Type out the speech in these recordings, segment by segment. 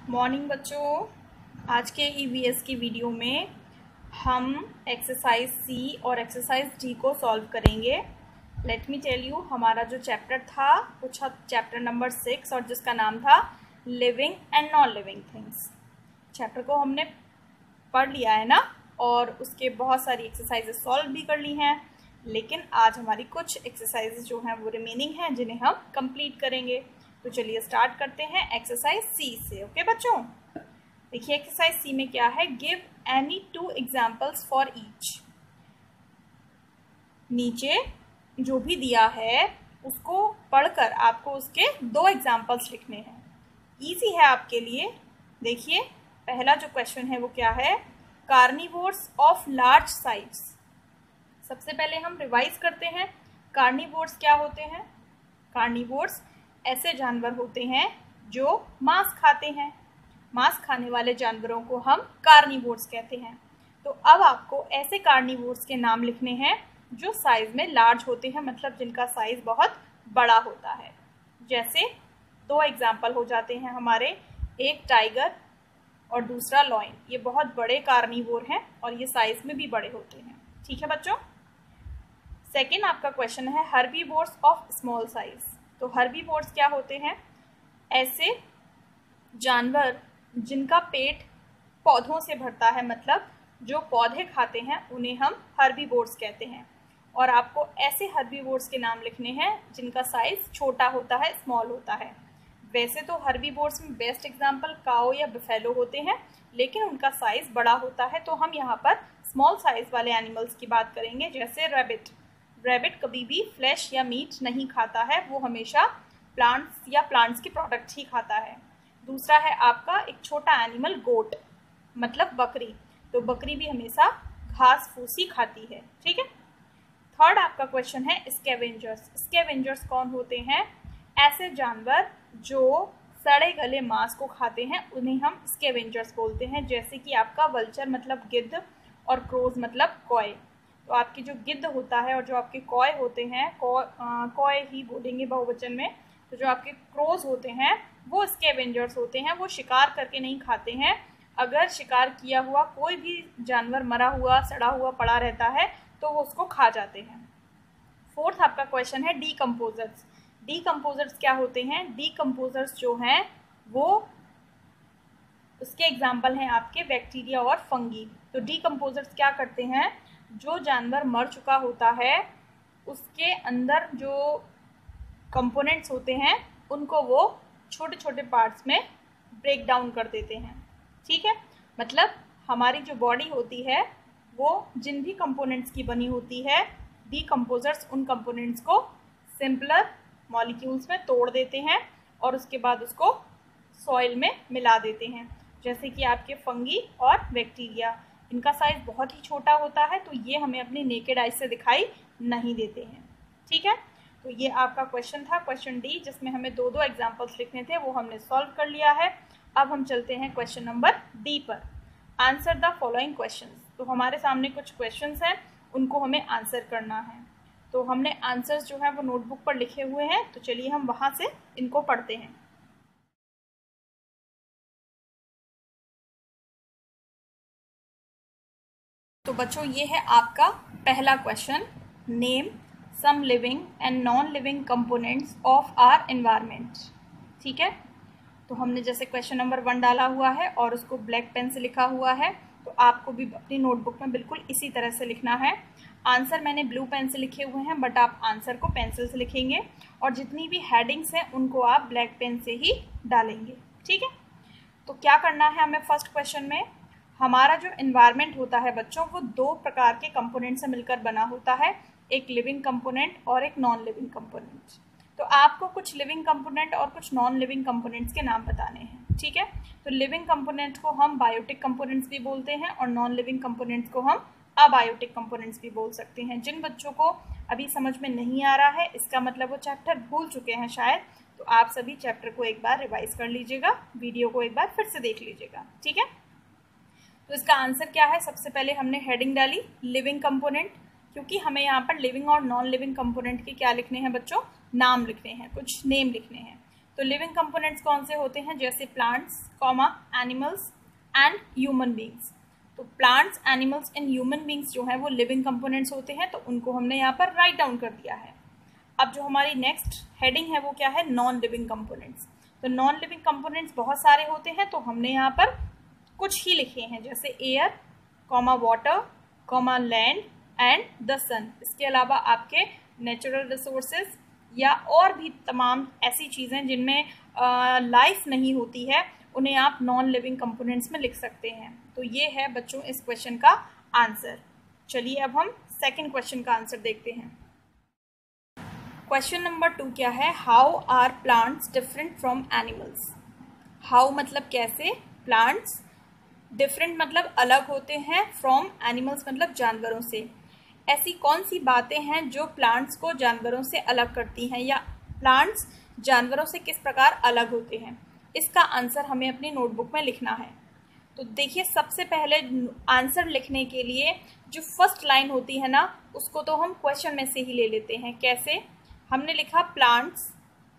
Morning बच्चों, आज के ईवीएस की वीडियो में हम एक्सरसाइज सी और एक्सरसाइज डी को सॉल्व करेंगे। लेट मी टेल यू, हमारा जो चैप्टर था वो था चैप्टर नंबर 6 और जिसका नाम था living and non living things. Chapter को हमने पढ़ लिया है ना, और उसके बहुत सारी एक्सरसाइजेस सॉल्व भी कर ली हैं, लेकिन आज हमारी कुछ एक्सरसाइजेस जो हैं वो रिमेनिंग हैं जिन्हें हम कंप्लीट करेंगे। तो चलिए स्टार्ट करते हैं एक्सरसाइज सी से। ओके बच्चों, देखिए एक्सरसाइज सी में क्या है, give any 2 examples for each. नीचे जो भी दिया है उसको पढ़कर आपको उसके 2 एग्जाम्पल्स लिखने हैं। इजी है आपके लिए। देखिए पहला जो क्वेश्चन है वो क्या है, कार्निवोर्स ऑफ लार्ज साइज। सबसे पहले हम रिवाइज करते हैं, कार्निवोर्स क्या होते हैं। कार्निवोर्स ऐसे जानवर होते हैं जो मांस खाते हैं। मांस खाने वाले जानवरों को हम कार्निवोर्स कहते हैं। तो अब आपको ऐसे कार्निवोर्स के नाम लिखने हैं जो साइज में लार्ज होते हैं, मतलब जिनका साइज बहुत बड़ा होता है। जैसे 2 एग्जाम्पल हो जाते हैं हमारे, एक टाइगर और दूसरा लॉयन। ये बहुत बड़े कार्निवोर हैं और ये साइज में भी बड़े होते हैं। ठीक है बच्चों। सेकेंड आपका क्वेश्चन है हर्बीवोर्स ऑफ स्मॉल साइज। तो हर्बीवोर्स क्या होते हैं, ऐसे जानवर जिनका पेट पौधों से भरता है, मतलब जो पौधे खाते हैं उन्हें हम हर्बीवोर्स कहते हैं। और आपको ऐसे हर्बीवोर्स के नाम लिखने हैं जिनका साइज छोटा होता है, स्मॉल होता है। वैसे तो हर्बीवोर्स में बेस्ट एग्जाम्पल काऊ या बफेलो होते हैं, लेकिन उनका साइज बड़ा होता है। तो हम यहाँ पर स्मॉल साइज वाले एनिमल्स की बात करेंगे, जैसे रैबिट। रैबिट कभी भी फ्लैश या मीट नहीं खाता है, वो हमेशा प्लांट्स या प्लांट्स के प्रोडक्ट ही खाता है। दूसरा है आपका एक छोटा एनिमल गोट, मतलब बकरी। तो बकरी भी हमेशा घास फूस ही खाती है। ठीक है। थर्ड आपका क्वेश्चन है स्कैवेंजर्स। स्कैवेंजर्स कौन होते हैं, ऐसे जानवर जो सड़े गले मांस को खाते हैं, उन्हें हम स्कैवेंजर्स बोलते हैं। जैसे कि आपका वल्चर मतलब गिद्ध और क्रोज मतलब कॉय। तो आपकी जो गिद्ध होता है और जो आपके कॉय होते हैं, कॉय ही बोलेंगे बहुवचन में, तो जो आपके क्रोज होते हैं वो स्कैवेंजर्स होते हैं। वो शिकार करके नहीं खाते हैं। अगर शिकार किया हुआ कोई भी जानवर मरा हुआ सड़ा हुआ पड़ा रहता है तो वो उसको खा जाते हैं। फोर्थ आपका क्वेश्चन है डीकम्पोजर्स। डीकम्पोजर्स क्या होते हैं, डीकम्पोजर्स जो हैं वो उसके एग्जाम्पल हैं आपके बैक्टीरिया और फंगी। तो डीकम्पोजर्स क्या करते हैं, जो जानवर मर चुका होता है उसके अंदर जो कंपोनेंट्स होते हैं उनको वो छोटे छोटे पार्ट्स में ब्रेक डाउन कर देते हैं। ठीक है, मतलब हमारी जो बॉडी होती है वो जिन भी कंपोनेंट्स की बनी होती है, डीकम्पोजर्स उन कंपोनेंट्स को सिंपलर मॉलिक्यूल्स में तोड़ देते हैं और उसके बाद उसको सॉइल में मिला देते हैं। जैसे कि आपके फंगी और बैक्टीरिया, इनका साइज बहुत ही छोटा होता है, तो ये हमें अपनी नेकेड आई से दिखाई नहीं देते हैं। ठीक है, तो ये आपका क्वेश्चन था, क्वेश्चन डी, जिसमें हमें 2 एग्जाम्पल्स लिखने थे, वो हमने सॉल्व कर लिया है। अब हम चलते हैं क्वेश्चन नंबर डी पर। Answer the following questions. तो हमारे सामने कुछ क्वेश्चंस हैं, उनको हमें आंसर करना है। तो हमने आंसर्स जो हैं वो नोटबुक पर लिखे हुए हैं, तो चलिए हम वहाँ से इनको पढ़ते हैं। तो बच्चों ये है आपका पहला question, name some living and non living components of our environment. ठीक है, तो हमने जैसे क्वेश्चन नंबर 1 डाला हुआ है और उसको ब्लैक पेन से लिखा हुआ है, तो आपको भी अपनी नोटबुक में बिल्कुल इसी तरह से लिखना है। आंसर मैंने ब्लू पेन से लिखे हुए हैं, बट आप आंसर को पेंसिल से लिखेंगे और जितनी भी हेडिंग्स हैं उनको आप ब्लैक पेन से ही डालेंगे। ठीक है, तो क्या करना है हमें फर्स्ट क्वेश्चन में, हमारा जो एनवायरनमेंट होता है बच्चों वो 2 प्रकार के कंपोनेंट से मिलकर बना होता है, एक लिविंग कंपोनेंट और एक नॉन लिविंग कंपोनेंट। तो आपको कुछ लिविंग कंपोनेंट और कुछ नॉन लिविंग कंपोनेंट्स के नाम बताने हैं। ठीक है, तो लिविंग कंपोनेंट को हम बायोटिक कंपोनेंट्स भी बोलते हैं और नॉन लिविंग कंपोनेंट्स को हम अबायोटिक कंपोनेंट्स भी बोल सकते हैं। जिन बच्चों को अभी समझ में नहीं आ रहा है, इसका मतलब वो चैप्टर भूल चुके हैं शायद, तो आप सभी चैप्टर को एक बार रिवाइज कर लीजिएगा, वीडियो को एक बार फिर से देख लीजिएगा। ठीक है, तो इसका आंसर क्या है, सबसे पहले हमने हेडिंग डाली लिविंग कंपोनेंट, क्योंकि हमें यहाँ पर लिविंग और नॉन लिविंग कंपोनेंट के क्या लिखने हैं बच्चों, नाम लिखने हैं, कुछ नेम लिखने हैं। तो लिविंग कंपोनेंट्स कौन से होते हैं, जैसे plants, animals and human beings. तो plants, animals and human beings जो है वो लिविंग कंपोनेंट्स होते हैं, तो उनको हमने यहाँ पर राइट डाउन कर दिया है। अब जो हमारी नेक्स्ट हेडिंग है वो क्या है, नॉन लिविंग कंपोनेंट्स। तो नॉन लिविंग कंपोनेंट्स बहुत सारे होते हैं, तो हमने यहाँ पर कुछ ही लिखे हैं, जैसे air, water, land and the sun. इसके अलावा आपके नेचुरल रिसोर्सेज या और भी तमाम ऐसी चीज़ें जिनमें लाइफ नहीं होती है, उन्हें आप नॉन लिविंग कंपोनेंट्स में लिख सकते हैं। तो ये है बच्चों इस क्वेश्चन का आंसर। चलिए अब हम सेकंड क्वेश्चन का आंसर देखते हैं। क्वेश्चन नंबर 2 क्या है, how are plants different from animals. How मतलब कैसे, प्लांट्स, डिफरेंट मतलब अलग होते हैं, फ्रॉम एनिमल्स मतलब जानवरों से। ऐसी कौन सी बातें हैं जो प्लांट्स को जानवरों से अलग करती हैं, या प्लांट्स जानवरों से किस प्रकार अलग होते हैं। इसका आंसर हमें अपनी नोटबुक में लिखना है। तो देखिए, सबसे पहले आंसर लिखने के लिए जो फर्स्ट लाइन होती है ना, उसको तो हम क्वेश्चन में से ही ले लेते हैं। कैसे, हमने लिखा प्लांट्स,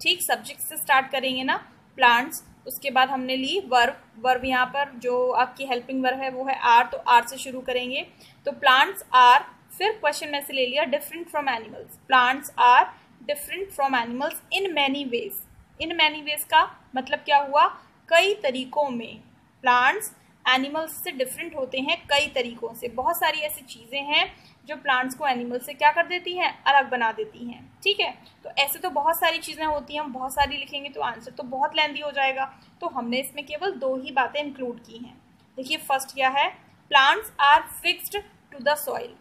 ठीक, सब्जेक्ट से स्टार्ट करेंगे ना, प्लांट्स, उसके बाद हमने ली वर्ब यहाँ पर जो आपकी हेल्पिंग वर्ब है वो है आर, तो आर से शुरू करेंगे। तो प्लांट्स आर, फिर क्वेश्चन में से ले लिया different from animals. Plants are different from animals in many ways. In many ways का मतलब क्या हुआ, कई तरीकों में। प्लांट्स एनिमल्स से डिफरेंट होते हैं कई तरीकों से। बहुत सारी ऐसी चीज़ें हैं जो प्लांट्स को एनिमल्स से क्या कर देती हैं, अलग बना देती हैं। ठीक है, तो ऐसे तो बहुत सारी चीज़ें होती हैं, हम बहुत सारी लिखेंगे तो आंसर तो बहुत लेंथी हो जाएगा। तो हमने इसमें केवल 2 ही बातें इंक्लूड की हैं। देखिए, फर्स्ट क्या है, plants are fixed to the soil.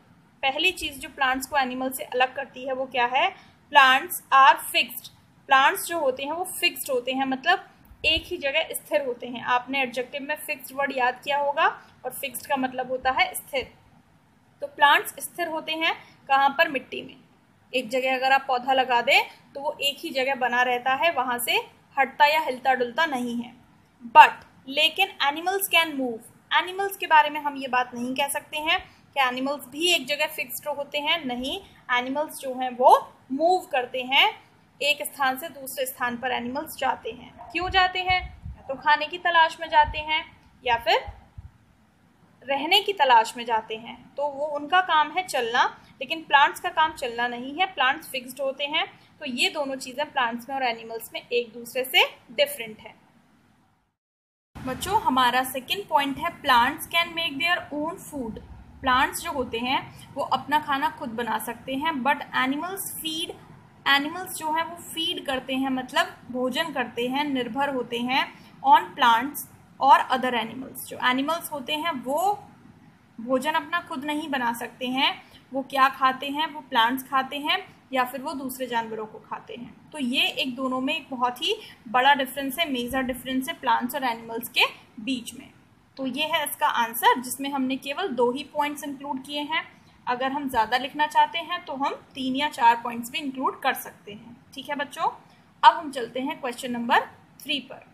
पहली चीज़ जो प्लांट्स को एनिमल से अलग करती है वो क्या है, प्लांट्स आर फिक्स्ड। प्लांट्स जो होते हैं वो फिक्स्ड होते हैं, मतलब एक ही जगह स्थिर होते हैं। आपने एडजेक्टिव में फिक्स्ड वर्ड याद किया होगा, और फिक्स्ड का मतलब होता है स्थिर। तो प्लांट्स स्थिर होते हैं कहाँ पर, मिट्टी में। एक जगह अगर आप पौधा लगा दें तो वो एक ही जगह बना रहता है, वहाँ से हटता या हिलता डुलता नहीं है। बट लेकिन एनिमल्स कैन मूव। एनिमल्स के बारे में हम ये बात नहीं कह सकते हैं कि एनिमल्स भी एक जगह फिक्स्ड होते हैं। नहीं, एनिमल्स जो हैं वो मूव करते हैं, एक स्थान से दूसरे स्थान पर एनिमल्स जाते हैं। क्यों जाते हैं, या तो खाने की तलाश में जाते हैं या फिर रहने की तलाश में जाते हैं। तो वो उनका काम है चलना, लेकिन प्लांट्स का काम चलना नहीं है, प्लांट्स फिक्स्ड होते हैं। तो ये दोनों चीज़ें प्लांट्स में और एनिमल्स में एक दूसरे से डिफरेंट है। बच्चों, हमारा सेकंड पॉइंट है, plants can make their own food. Plants जो होते हैं वो अपना खाना खुद बना सकते हैं, बट एनिमल्स फीड। एनिमल्स जो हैं वो फीड करते हैं, मतलब भोजन करते हैं, निर्भर होते हैं ऑन प्लांट्स और अदर एनिमल्स। जो एनिमल्स होते हैं वो भोजन अपना खुद नहीं बना सकते हैं। वो क्या खाते हैं, वो प्लांट्स खाते हैं या फिर वो दूसरे जानवरों को खाते हैं। तो ये एक दोनों में एक बहुत ही बड़ा डिफरेंस है, मेजर डिफरेंस है प्लांट्स और एनिमल्स के बीच में। तो ये है इसका आंसर, जिसमें हमने केवल 2 ही पॉइंट्स इंक्लूड किए हैं। अगर हम ज़्यादा लिखना चाहते हैं तो हम 3 या 4 पॉइंट्स भी इंक्लूड कर सकते हैं। ठीक है बच्चों, अब हम चलते हैं क्वेश्चन नंबर 3 पर।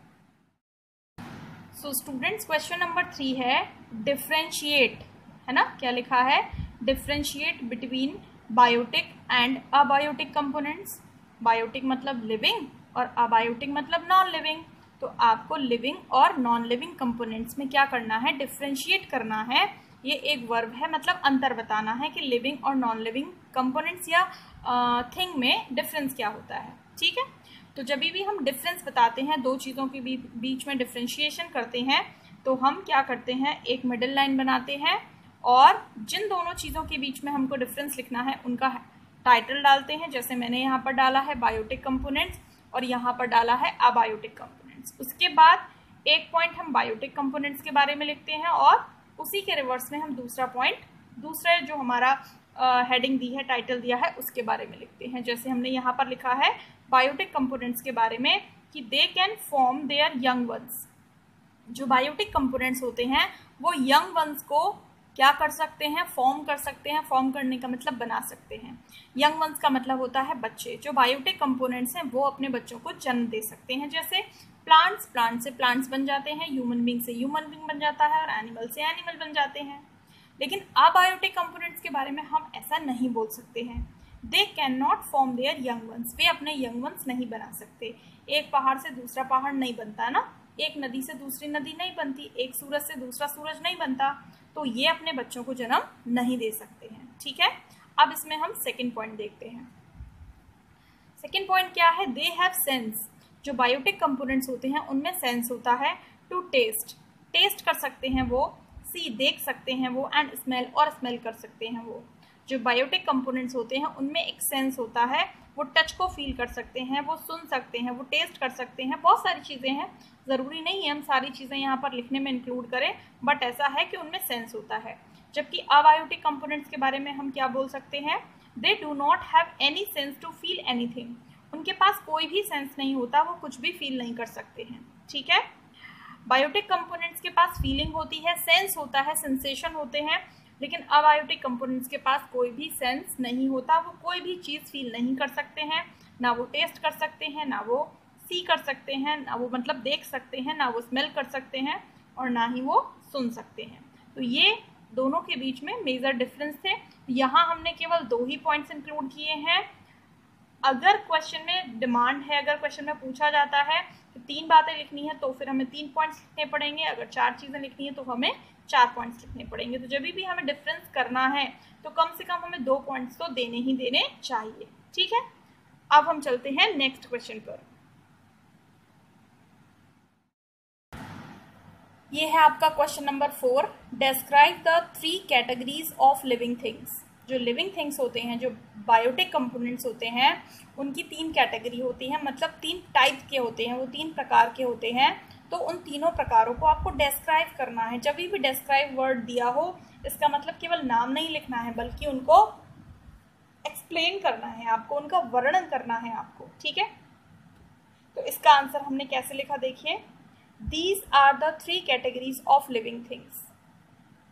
सो स्टूडेंट्स, क्वेश्चन नंबर 3 है डिफरेंशिएट, है ना, क्या लिखा है, differentiate between biotic and abiotic components. Biotic मतलब लिविंग और अबायोटिक मतलब नॉन लिविंग। तो आपको लिविंग और नॉन लिविंग कंपोनेंट्स में क्या करना है, डिफरेंशिएट करना है। ये एक वर्ब है, मतलब अंतर बताना है कि लिविंग और नॉन लिविंग कंपोनेंट्स या थिंग में डिफरेंस क्या होता है। ठीक है, तो जब भी हम डिफरेंस बताते हैं, 2 चीज़ों के बीच में डिफरेंशिएशन करते हैं, तो हम क्या करते हैं, एक मिडिल लाइन बनाते हैं और जिन दोनों चीज़ों के बीच में हमको डिफरेंस लिखना है उनका टाइटल डालते हैं। जैसे मैंने यहाँ पर डाला है बायोटिक कंपोनेंट्स और यहाँ पर डाला है अबायोटिक कंपोनेंट्स। उसके बाद एक पॉइंट हम बायोटिक कंपोनेंट्स के बारे में लिखते हैं और उसी के रिवर्स में हम दूसरा पॉइंट, दूसरा जो हमारा हेडिंग दी है, टाइटल दिया है, उसके बारे में लिखते हैं। जैसे हमने यहाँ पर लिखा है बायोटिक कंपोनेंट्स के बारे में कि they can form their young once. जो बायोटिक कंपोनेंट्स होते हैं वो यंग वंस को क्या कर सकते हैं, फॉर्म कर सकते हैं। फॉर्म करने का मतलब बना सकते हैं। यंग वंस का मतलब होता है बच्चे। जो बायोटिक कंपोनेंट्स हैं वो अपने बच्चों को जन्म दे सकते हैं। जैसे प्लांट्स, प्लांट से प्लांट्स बन जाते हैं, ह्यूमन बींग से ह्यूमन बींग बन जाता है और एनिमल से एनिमल बन जाते हैं। लेकिन अबायोटिक कंपोनेंट्स के बारे में हम ऐसा नहीं बोल सकते हैं। They can not form their young ones, वे अपने यंग वंस नहीं बना सकते। एक पहाड़ से दूसरा पहाड़ नहीं बनता ना, एक नदी से दूसरी नदी नहीं बनती, एक सूरज से दूसरा सूरज नहीं बनता, तो ये अपने बच्चों को जन्म नहीं दे सकते हैं। ठीक है, अब इसमें हम सेकंड पॉइंट देखते हैं। सेकंड पॉइंट क्या है, दे हैव सेंस। जो बायोटिक कंपोनेंट्स होते हैं उनमें सेंस होता है। टू टेस्ट, टेस्ट कर सकते हैं वो, सी देख सकते हैं वो, एंड स्मेल और स्मेल कर सकते हैं वो। जो बायोटिक कंपोनेंट्स होते हैं उनमें एक सेंस होता है, वो टच को फील कर सकते हैं, वो सुन सकते हैं, वो टेस्ट कर सकते हैं, बहुत सारी चीज़ें हैं, ज़रूरी नहीं है हम सारी चीज़ें यहाँ पर लिखने में इंक्लूड करें, बट ऐसा है कि उनमें सेंस होता है। जबकि अबायोटिक कंपोनेंट्स के बारे में हम क्या बोल सकते हैं, they do not have any sense to feel anything. उनके पास कोई भी सेंस नहीं होता, वो कुछ भी फील नहीं कर सकते हैं। ठीक है, बायोटिक कंपोनेंट्स के पास फीलिंग होती है, सेंस होता है, सेंसेशन होते हैं, लेकिन अबायोटिक कंपोनेंट्स के पास कोई भी सेंस नहीं होता, वो कोई भी चीज़ फील नहीं कर सकते हैं, ना वो टेस्ट कर सकते हैं, ना वो सी कर सकते हैं, ना वो मतलब देख सकते हैं, ना वो स्मेल कर सकते हैं, और ना ही वो सुन सकते हैं। तो ये दोनों के बीच में मेजर डिफरेंस थे। यहाँ हमने केवल 2 ही पॉइंट्स इंक्लूड किए हैं। अगर क्वेश्चन में डिमांड है, अगर क्वेश्चन में पूछा जाता है कि 3 बातें लिखनी है तो फिर हमें 3 पॉइंट्स लिखने पड़ेंगे, अगर 4 चीज़ें लिखनी है तो हमें 4 पॉइंट्स लिखने पड़ेंगे। तो जब भी हमें डिफरेंस करना है तो कम से कम हमें 2 पॉइंट्स तो देने ही देने चाहिए। ठीक है, अब हम चलते हैं नेक्स्ट क्वेश्चन पर। ये है आपका question number 4, describe the 3 categories of living things. जो लिविंग थिंग्स होते हैं, जो बायोटिक कंपोनेंट्स होते हैं, उनकी 3 कैटेगरी होती है, मतलब 3 टाइप के होते हैं, वो 3 प्रकार के होते हैं। तो उन तीनों प्रकारों को आपको डिस्क्राइब करना है। जब भी डिस्क्राइब वर्ड दिया हो, इसका मतलब केवल नाम नहीं लिखना है, बल्कि उनको एक्सप्लेन करना है, आपको उनका वर्णन करना है आपको। ठीक है, तो इसका आंसर हमने कैसे लिखा, देखिए, these are the 3 categories of living things.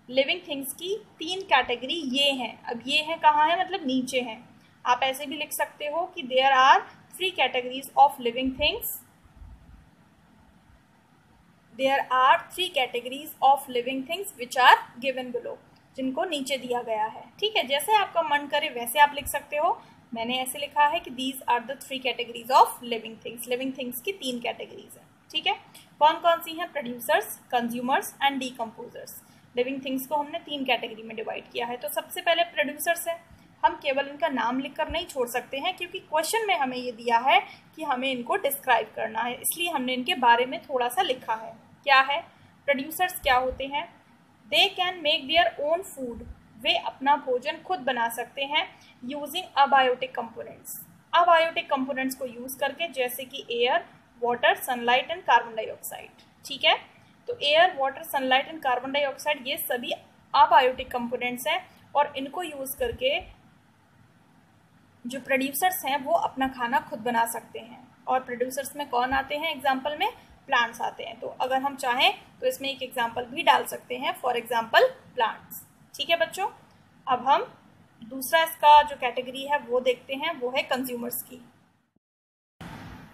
Living things की 3 कैटेगरी ये हैं। अब ये है कहाँ है, मतलब नीचे हैं। आप ऐसे भी लिख सकते हो कि there are 3 categories of living things, there are 3 categories of living things which are given below, जिनको नीचे दिया गया है। ठीक है, जैसे आपका मन करे वैसे आप लिख सकते हो। मैंने ऐसे लिखा है कि these are the 3 categories of living things. Living things की 3 कैटेगरीज है। ठीक है, कौन कौन सी हैं, producers, consumers and decomposers. Living things को हमने 3 कैटेगरी में डिवाइड किया है। तो सबसे पहले प्रोड्यूसर्स है। हम केवल इनका नाम लिखकर नहीं छोड़ सकते हैं, क्योंकि क्वेश्चन में हमें ये दिया है कि हमें इनको डिस्क्राइब करना है, इसलिए हमने इनके बारे में थोड़ा सा लिखा है। क्या है, प्रोड्यूसर्स क्या होते हैं, they can make their own food, वे अपना भोजन खुद बना सकते हैं, using abiotic components, abiotic components को यूज करके, जैसे कि air, water, sunlight and carbon dioxide. ठीक है, तो air, water, sunlight and carbon dioxide ये सभी अबायोटिक कंपोनेंट्स हैं, और इनको यूज करके जो प्रोड्यूसर्स हैं वो अपना खाना खुद बना सकते हैं। और प्रोड्यूसर्स में कौन आते हैं, एग्जाम्पल में प्लांट्स आते हैं। तो अगर हम चाहें तो इसमें एक एग्जाम्पल भी डाल सकते हैं, फॉर एग्जाम्पल प्लांट्स। ठीक है बच्चों, अब हम दूसरा इसका जो कैटेगरी है वो देखते हैं, वो है कंज्यूमर्स की।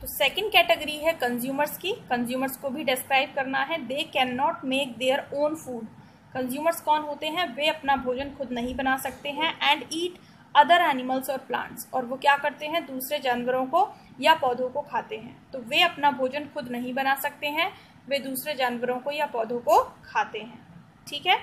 तो सेकंड कैटेगरी है कंज्यूमर्स की। कंज्यूमर्स को भी डिस्क्राइब करना है। दे can not make their own food. Consumers कौन होते हैं, वे अपना भोजन खुद नहीं बना सकते हैं। एंड ईट अदर एनिमल्स और प्लांट्स, और वो क्या करते हैं, दूसरे जानवरों को या पौधों को खाते हैं। तो वे अपना भोजन खुद नहीं बना सकते हैं, वे दूसरे जानवरों को या पौधों को खाते हैं। ठीक है,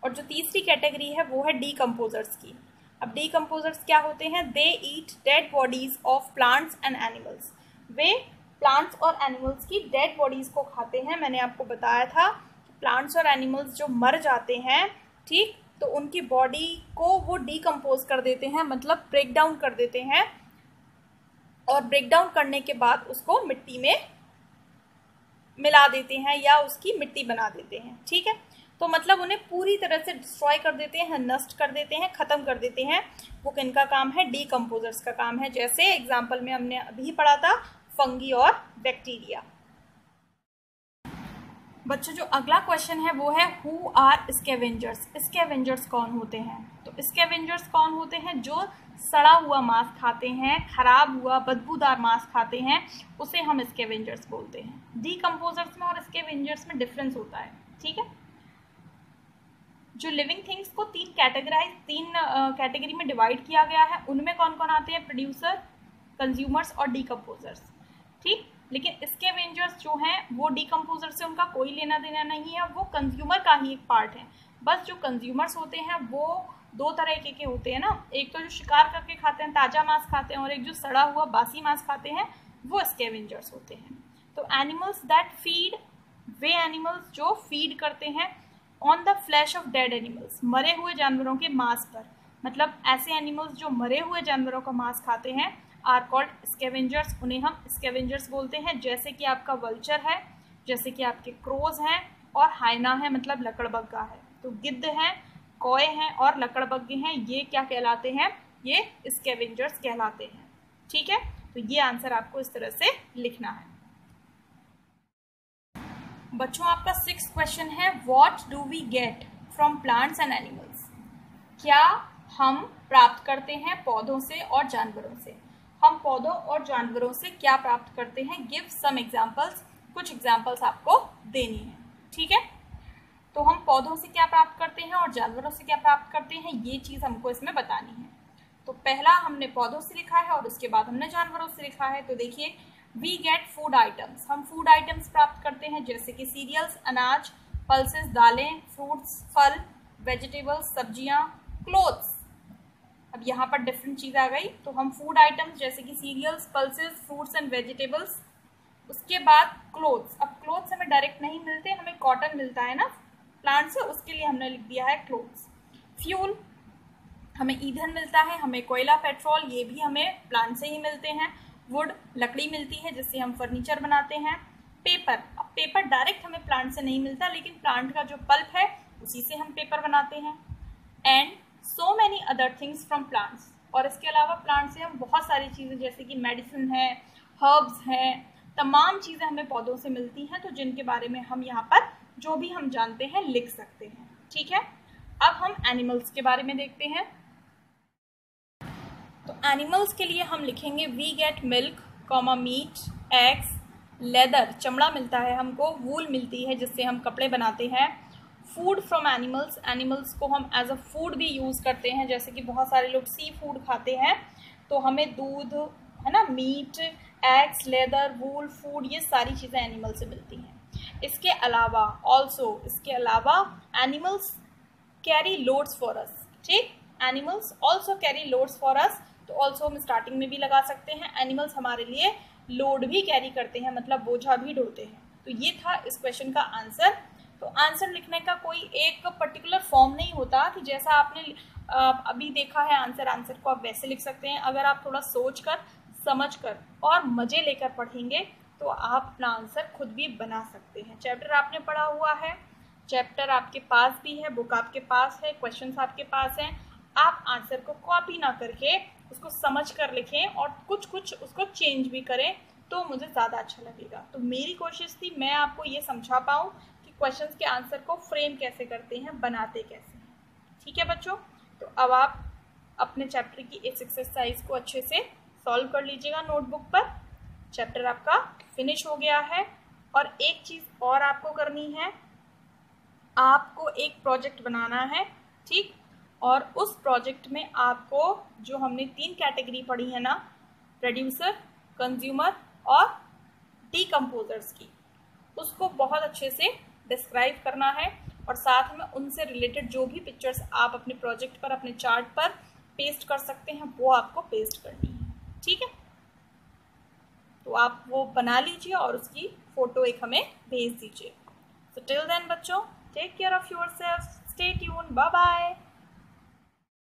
और जो तीसरी कैटेगरी है वो है डीकम्पोजर्स की। अब डीकम्पोजर्स क्या होते हैं, they eat dead bodies of plants and animals. वे प्लांट्स और एनिमल्स की डेड बॉडीज को खाते हैं। मैंने आपको बताया था प्लांट्स और एनिमल्स जो मर जाते हैं, ठीक, तो उनकी बॉडी को वो डीकम्पोज कर देते हैं, मतलब ब्रेक डाउन कर देते हैं, और ब्रेक डाउन करने के बाद उसको मिट्टी में मिला देते हैं या उसकी मिट्टी बना देते हैं। ठीक है, तो मतलब उन्हें पूरी तरह से डिस्ट्रॉय कर देते हैं, नष्ट कर देते हैं, खत्म कर देते हैं। वो किनका काम है, डीकम्पोजर्स का काम है। जैसे एग्जाम्पल में हमने अभी पढ़ा था, फंगी और बैक्टीरिया। बच्चों जो अगला क्वेश्चन है वो है हु आर स्कैवेंजर्स। स्कैवेंजर्स कौन होते हैं, तो स्कैवेंजर्स कौन होते हैं, जो सड़ा हुआ मांस खाते हैं, खराब हुआ बदबूदार मांस खाते हैं, उसे हम स्कैवेंजर्स बोलते हैं। डीकम्पोजर्स में और स्कैवेंजर्स में डिफरेंस होता है। ठीक है, जो लिविंग थिंग्स को तीन कैटेगरी में डिवाइड किया गया है, उनमें कौन कौन आते हैं? प्रोड्यूसर, कंज्यूमर्स और डीकम्पोजर्स। ठीक, लेकिन स्कैवेंजर्स जो हैं वो डीकम्पोजर से उनका कोई लेना देना नहीं है, वो कंज्यूमर का ही एक पार्ट है। बस जो कंज्यूमर्स होते हैं वो दो तरह के होते हैं ना, एक तो जो शिकार करके खाते हैं, ताज़ा मांस खाते हैं, और एक जो सड़ा हुआ बासी मांस खाते हैं, वो स्कैवेंजर्स होते हैं। तो animals that feed, way animals जो फीड करते हैं on the flash of dead animals, मरे हुए जानवरों के मांस पर, मतलब ऐसे एनिमल्स जो मरे हुए जानवरों का मांस खाते हैं, आर कॉल्ड स्कैवेंजर्स, उन्हें हम स्कैवेंजर्स बोलते हैं। जैसे कि आपका वल्चर है, जैसे कि आपके क्रोज हैं, और हाइना है मतलब लकड़बग्गा है। तो गिद्ध हैं, कौए हैं और लकड़बग्गे हैं, ये क्या कहलाते हैं? ये स्कैवेंजर्स कहलाते हैं। ठीक है, तो ये आंसर आपको इस तरह से लिखना है। बच्चों आपका 6th क्वेश्चन है, what do we get from plants and animals? क्या हम प्राप्त करते हैं पौधों से और जानवरों से? हम पौधों और जानवरों से क्या प्राप्त करते हैं? गिव सम एग्जाम्पल्स, कुछ एग्जाम्पल्स आपको देनी है। ठीक है, तो हम पौधों से क्या प्राप्त करते हैं और जानवरों से क्या प्राप्त करते हैं, ये चीज़ हमको इसमें बतानी है। तो पहला हमने पौधों से लिखा है और उसके बाद हमने जानवरों से लिखा है। तो देखिए, वी गेट फूड आइटम्स, हम फूड आइटम्स प्राप्त करते हैं, जैसे कि सीरियल्स, अनाज, पल्सेस, दालें, फ्रूट्स, फल, वेजिटेबल्स, सब्जियां, क्लोथ्स। अब यहाँ पर डिफरेंट चीज़ आ गई। तो हम फूड आइटम्स जैसे कि cereals, pulses, fruits and vegetables, उसके बाद क्लोथ्स। अब क्लोथ्स हमें डायरेक्ट नहीं मिलते, हमें कॉटन मिलता है ना प्लांट से, उसके लिए हमने लिख दिया है क्लोथ्स। फ्यूल, हमें ईंधन मिलता है, हमें कोयला, पेट्रोल, ये भी हमें प्लांट से ही मिलते हैं। वुड, लकड़ी मिलती है जिससे हम फर्नीचर बनाते हैं। पेपर, अब पेपर डायरेक्ट हमें प्लांट से नहीं मिलता, लेकिन प्लांट का जो पल्प है उसी से हम पेपर बनाते हैं। And so many other things from plants, और इसके अलावा प्लांट से हम बहुत सारी चीज़ें जैसे कि मेडिसिन है, हर्ब्स हैं, तमाम चीज़ें हमें पौधों से मिलती हैं, तो जिनके बारे में हम यहाँ पर जो भी हम जानते हैं लिख सकते हैं। ठीक है, अब हम एनिमल्स के बारे में देखते हैं। तो एनिमल्स के लिए हम लिखेंगे we get milk, meat, eggs, leather, चमड़ा मिलता है हमको, वूल मिलती है जिससे हम कपड़े बनाते हैं। फूड फ्रॉम एनिमल्स, एनिमल्स को हम एज अ फूड भी यूज़ करते हैं, जैसे कि बहुत सारे लोग सी फूड खाते हैं, तो हमें दूध है ना, मीट, एग्स, लेदर, वूल, फूड, ये सारी चीज़ें एनिमल से मिलती हैं। इसके अलावा ऑल्सो, इसके अलावा animals carry loads for us. ठीक, animals also carry loads for us, तो ऑल्सो हम स्टार्टिंग में भी लगा सकते हैं। एनिमल्स हमारे लिए लोड भी कैरी करते हैं, मतलब बोझा भी ढोते हैं। तो ये था इस क्वेश्चन का आंसर। तो आंसर लिखने का कोई एक पर्टिकुलर फॉर्म नहीं होता कि जैसा आपने अभी देखा है आंसर को आप वैसे लिख सकते हैं। अगर आप थोड़ा सोच कर, समझ कर और मज़े लेकर पढ़ेंगे तो आप अपना आंसर खुद भी बना सकते हैं। चैप्टर आपने पढ़ा हुआ है, चैप्टर आपके पास भी है, बुक आपके पास है, क्वेश्चंस आपके पास हैं। आप आंसर को कॉपी ना करके उसको समझ कर लिखें और कुछ उसको चेंज भी करें तो मुझे ज़्यादा अच्छा लगेगा। तो मेरी कोशिश थी मैं आपको ये समझा पाऊँ कि क्वेश्चंस के आंसर को फ्रेम कैसे करते हैं, बनाते कैसे हैं। ठीक है बच्चों, तो अब आप अपने चैप्टर की इस एक्सरसाइज को अच्छे से सॉल्व कर लीजिएगा नोटबुक पर। चैप्टर आपका फिनिश हो गया है। और एक चीज़ और आपको करनी है, आपको एक प्रोजेक्ट बनाना है। ठीक, और उस प्रोजेक्ट में आपको जो हमने 3 कैटेगरी पढ़ी है ना, प्रोड्यूसर, कंज्यूमर और डीकम्पोजर्स की, उसको बहुत अच्छे से डिस्क्राइब करना है और साथ में उनसे रिलेटेड जो भी पिक्चर्स आप अपने प्रोजेक्ट पर, अपने चार्ट पर पेस्ट कर सकते हैं वो आपको पेस्ट करनी है। ठीक है, तो आप वो बना लीजिए और उसकी फ़ोटो एक हमें भेज दीजिए। सो टिल देन बच्चों, take care of yourself, stay tuned, bye bye.